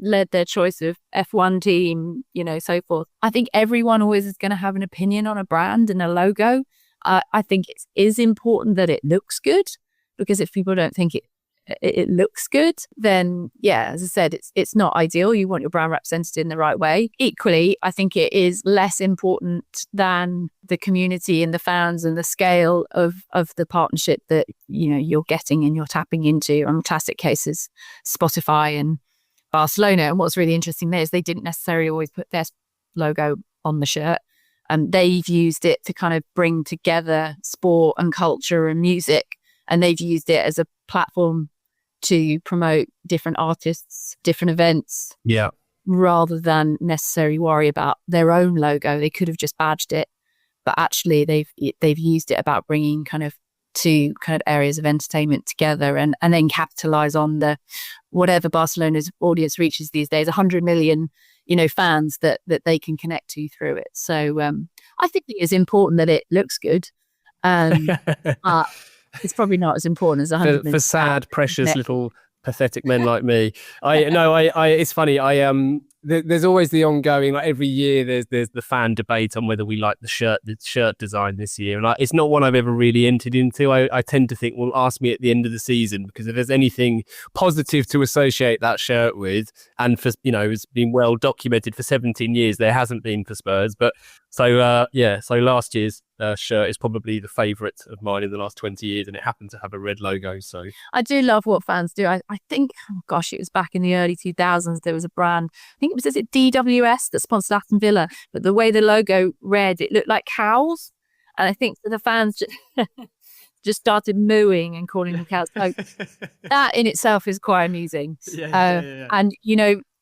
led their choice of F1 team, so forth. I think everyone always is going to have an opinion on a brand and a logo. I think it is important that it looks good, because if people don't think it looks good, then yeah, as I said, it's not ideal. You want your brand represented in the right way. Equally, I think it is less important than the community and the fans and the scale of the partnership that you're getting and you're tapping into. Classic cases, Spotify and Barcelona. And what's really interesting there is they didn't necessarily always put their logo on the shirt. They've used it to kind of bring together sport and culture and music, and they've used it as a platform to promote different artists, different events. Yeah. Rather than necessarily worry about their own logo. They could have just badged it, but actually they've used it about bringing kind of two kind of areas of entertainment together and then capitalize on the whatever Barcelona's audience reaches these days, 100 million, fans that they can connect to through it. So I think it is important that it looks good. It's probably not as important as 100 for sad, precious little pathetic men like me. It's funny. There's always the ongoing, like every year there's the fan debate on whether we like the shirt design this year. And it's not one I've ever really entered into. I tend to think, well, ask me at the end of the season, because if there's anything positive to associate that shirt with, and for, it's been well documented for 17 years, there hasn't been for Spurs. But so last year's shirt is probably the favourite of mine in the last 20 years, and it happened to have a red logo. So I do love what fans do. I think, it was back in the early 2000s, there was a brand, I think is it DWS, that sponsored Aston Villa, but the way the logo read, it looked like cows, and I think the fans just started mooing and calling them cows. So that in itself is quite amusing. Yeah. And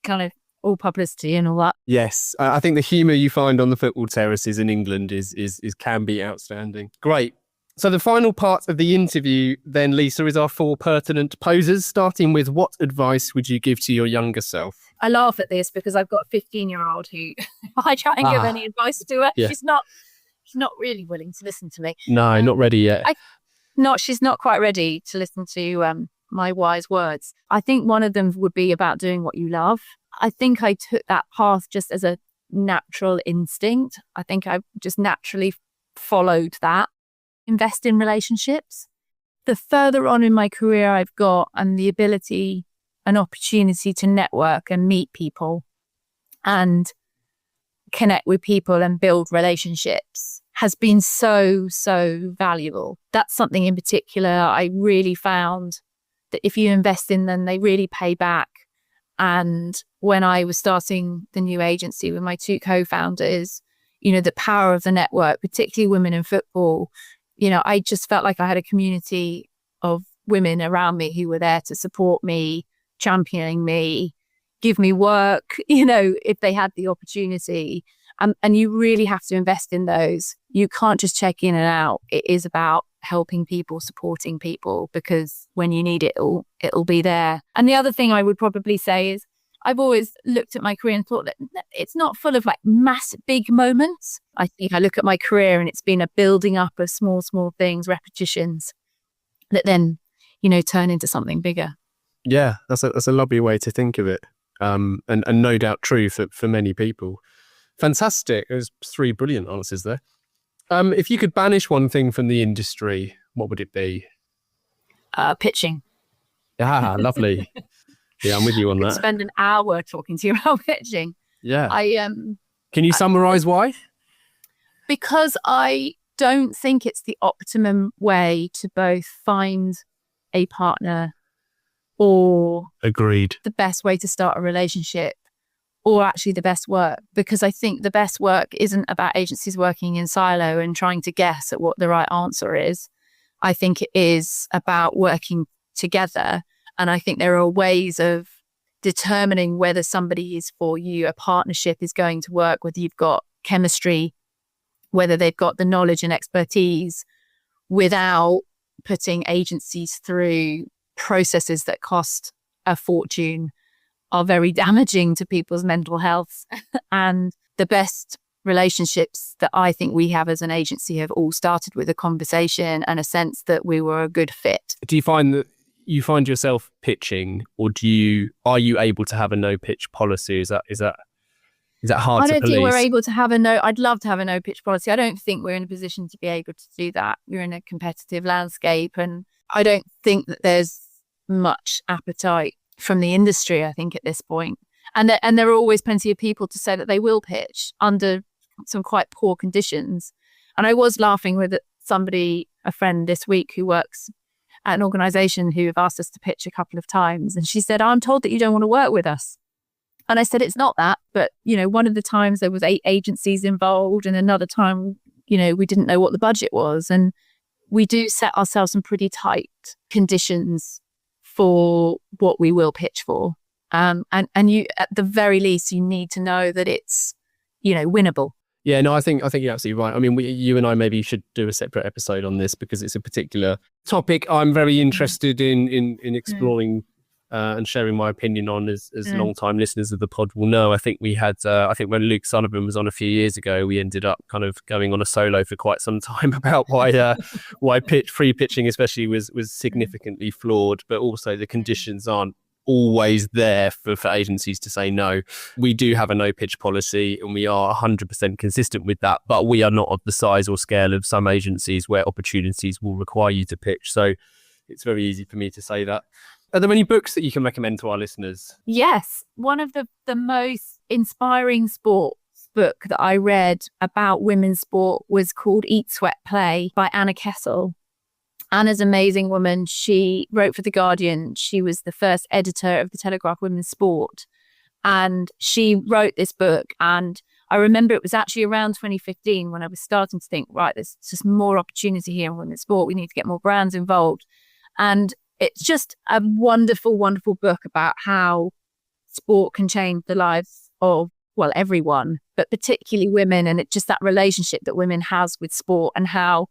kind of all publicity and all that. Yes, I think the humour you find on the football terraces in England is can be outstanding. Great. So the final part of the interview then, Lisa, is our 4 pertinent posers, starting with, what advice would you give to your younger self? I laugh at this because I've got a 15-year-old who I try and give any advice to her. Yeah. She's not really willing to listen to me. No, not ready yet. She's not quite ready to listen to my wise words. I think one of them would be about doing what you love. I think I took that path just as a natural instinct. I think I just naturally followed that. Invest in relationships. The further on in my career I've got, and the ability and opportunity to network and meet people and connect with people and build relationships has been so, so valuable. That's something in particular I really found that if you invest in them, they really pay back. And when I was starting the new agency with my 2 co-founders, the power of the network, particularly women in football. I just felt like I had a community of women around me who were there to support me, championing me, give me work, if they had the opportunity. And you really have to invest in those. You can't just check in and out. It is about helping people, supporting people, because when you need it, it'll be there. And the other thing I would probably say is I've always looked at my career and thought that it's not full of like massive, big moments. I think I look at my career and it's been a building up of small things, repetitions that then, turn into something bigger. Yeah, that's a lovely way to think of it. And no doubt true for many people. Fantastic. There's 3 brilliant answers there. If you could banish one thing from the industry, what would it be? Pitching. Ah, lovely. Yeah, I'm with you on that. Spend an hour talking to you about pitching. Yeah. Can you summarize why? Because I don't think it's the optimum way to both find a partner or agreed the best way to start a relationship, or actually the best work. Because I think the best work isn't about agencies working in silo and trying to guess at what the right answer is. I think it is about working together. And I think there are ways of determining whether somebody is for you, a partnership is going to work, whether you've got chemistry, whether they've got the knowledge and expertise, without putting agencies through processes that cost a fortune, are very damaging to people's mental health. And the best relationships that I think we have as an agency have all started with a conversation and a sense that we were a good fit. Do you find that you find yourself pitching, or are you able to have a no pitch policy? Is that hard to police? I don't think we're able to have I'd love to have a no pitch policy. I don't think we're in a position to be able to do that. We're in a competitive landscape, and I don't think that there's much appetite from the industry, I think, at this point. And there are always plenty of people to say that they will pitch under some quite poor conditions. And I was laughing with a friend this week who works at an organisation who have asked us to pitch a couple of times. And she said, I'm told that you don't want to work with us. And I said, it's not that. But, one of the times there was 8 agencies involved, and another time, we didn't know what the budget was. And we do set ourselves some pretty tight conditions for what we will pitch for. And you, at the very least, you need to know that it's, winnable. Yeah, no, I think you're absolutely right. I mean, you and I maybe should do a separate episode on this, because it's a particular topic I'm very interested in exploring and sharing my opinion on, as long-time listeners of the pod will know. I think we had, when Luke Sullivan was on a few years ago, we ended up kind of going on a solo for quite some time about why free pitching especially was significantly flawed, but also the conditions aren't always there for agencies to say no. We do have a no pitch policy, and we are 100% consistent with that, but we are not of the size or scale of some agencies where opportunities will require you to pitch. So it's very easy for me to say that. Are there any books that you can recommend to our listeners? Yes. One of the most inspiring sports book that I read about women's sport was called Eat, Sweat, Play by Anna Kessel. Anna's an amazing woman. She wrote for The Guardian. She was the first editor of the Telegraph Women's Sport. And she wrote this book. And I remember it was actually around 2015 when I was starting to think, right, there's just more opportunity here in women's sport. We need to get more brands involved. And it's just a wonderful, wonderful book about how sport can change the lives of, well, everyone, but particularly women. And it's just that relationship that women has with sport, and how,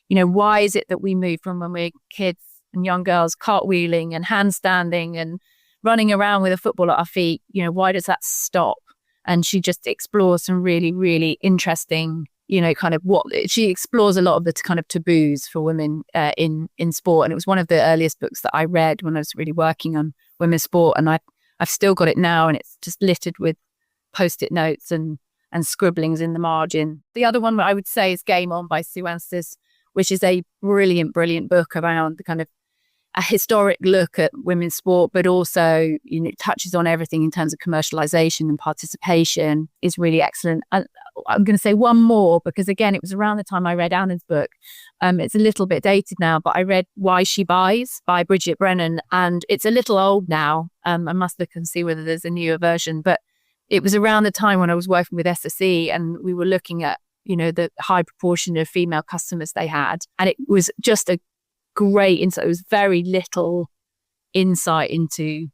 why is it that we move from when we're kids and young girls cartwheeling and handstanding and running around with a football at our feet? Why does that stop? And she just explores some really, really interesting, kind of she explores a lot of the kind of taboos for women in sport. And it was one of the earliest books that I read when I was really working on women's sport. And I've still got it now, and it's just littered with Post-it notes and scribblings in the margin. The other one I would say is Game On by Sue Anstice, which is a brilliant, brilliant book around the kind of a historic look at women's sport, but also, it touches on everything in terms of commercialization and participation. Is really excellent. I'm going to say one more, because again, it was around the time I read Anna's book. It's a little bit dated now, but I read Why She Buys by Bridget Brennan, and it's a little old now. I must look and see whether there's a newer version, but it was around the time when I was working with SSE and we were looking at, the high proportion of female customers they had. And it was just a great insight. It was very little insight into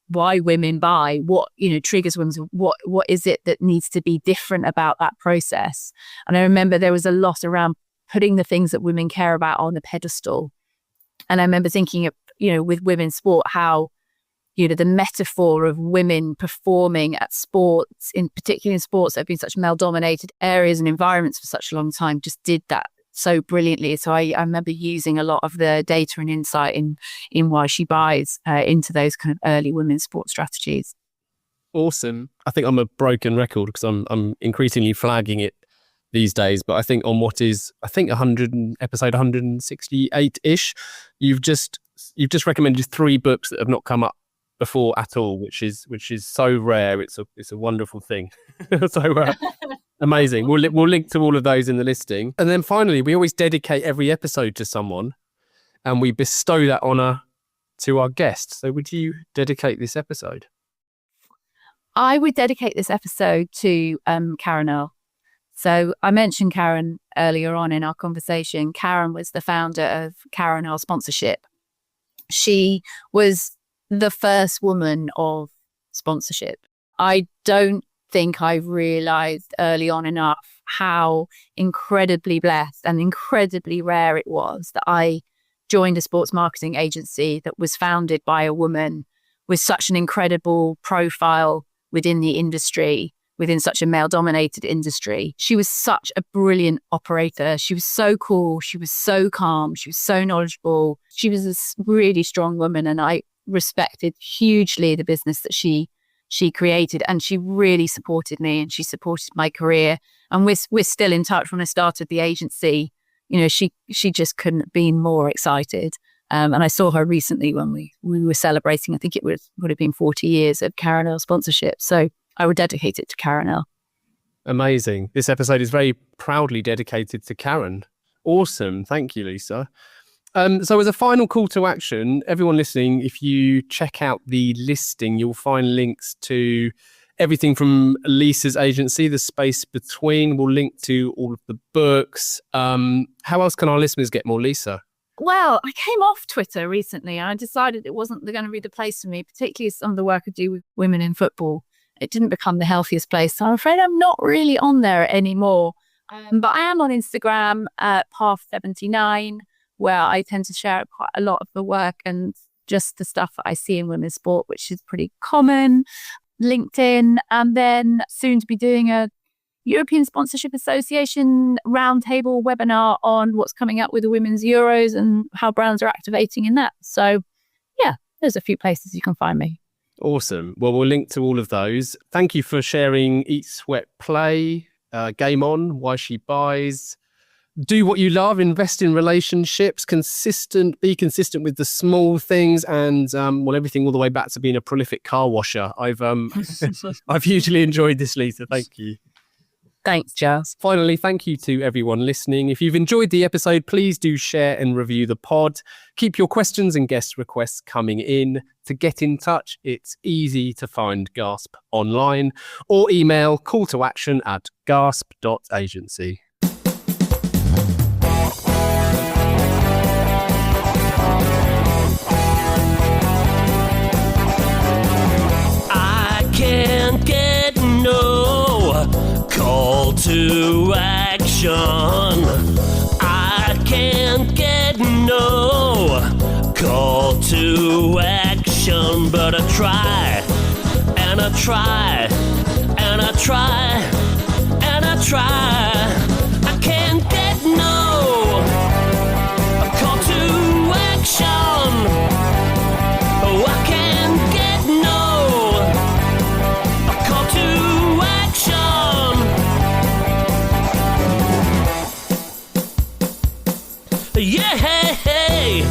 why women buy, what, triggers women, what is it that needs to be different about that process. And I remember there was a lot around putting the things that women care about on the pedestal. And I remember thinking of, with women's sport, how, the metaphor of women performing at sports, particularly in sports that have been such male-dominated areas and environments for such a long time, just did that so brilliantly. So I remember using a lot of the data and insight in why she buys into those kind of early women's sport strategies. Awesome. I think I'm a broken record because I'm increasingly flagging it these days, but I think on what is, episode 168-ish, you've just recommended 3 books that have not come up before at all, which is so rare. It's a wonderful thing. So amazing. We'll link to all of those in the listing. And then finally, we always dedicate every episode to someone and we bestow that honour to our guests. So would you dedicate this episode? I would dedicate this episode to Karen Earl. So I mentioned Karen earlier on in our conversation. Karen was the founder of Karen Earl Sponsorship. She was the first woman of sponsorship. I don't think I realized early on enough how incredibly blessed and incredibly rare it was that I joined a sports marketing agency that was founded by a woman with such an incredible profile within the industry, within such a male-dominated industry. She was such a brilliant operator. She was so cool. She was so calm. She was so knowledgeable. She was a really strong woman, and I respected hugely the business that she created, and she really supported me and she supported my career, and we're still in touch. When I started the agency, she just couldn't have been more excited, and I saw her recently when we were celebrating, I think it would have been 40 years of Karen Earl sponsorship, so I would dedicate it to Karen Earl. Amazing. This episode is very proudly dedicated to Karen. Awesome. Thank you, Lisa. So as a final call to action, everyone listening, if you check out the listing, you'll find links to everything from Lisa's agency, The Space Between. We'll link to all of the books. How else can our listeners get more Lisa? Well, I came off Twitter recently and I decided it wasn't going to be the place for me, particularly some of the work I do with women in football. It didn't become the healthiest place. So I'm afraid I'm not really on there anymore. But I am on Instagram at Path79, where I tend to share quite a lot of the work and just the stuff that I see in women's sport, which is pretty common. LinkedIn, and then soon to be doing a European Sponsorship Association roundtable webinar on what's coming up with the Women's Euros and how brands are activating in that. So yeah, there's a few places you can find me. Awesome. Well, we'll link to all of those. Thank you for sharing Eat, Sweat, Play, Game On, Why She Buys. Do what you love, invest in relationships, be consistent with the small things, and everything all the way back to being a prolific car washer. I've hugely enjoyed this, Lisa. Thank you. Thanks, Giles. Finally, thank you to everyone listening. If you've enjoyed the episode, please do share and review the pod. Keep your questions and guest requests coming in. To get in touch, it's easy to find Gasp online or email calltoaction@gasp.agency. Can't get no call to action. I can't get no call to action, but I try and I try and I try and I try. I can't get no call to action. Oh, I can't get no call to action. Yeah, hey, hey.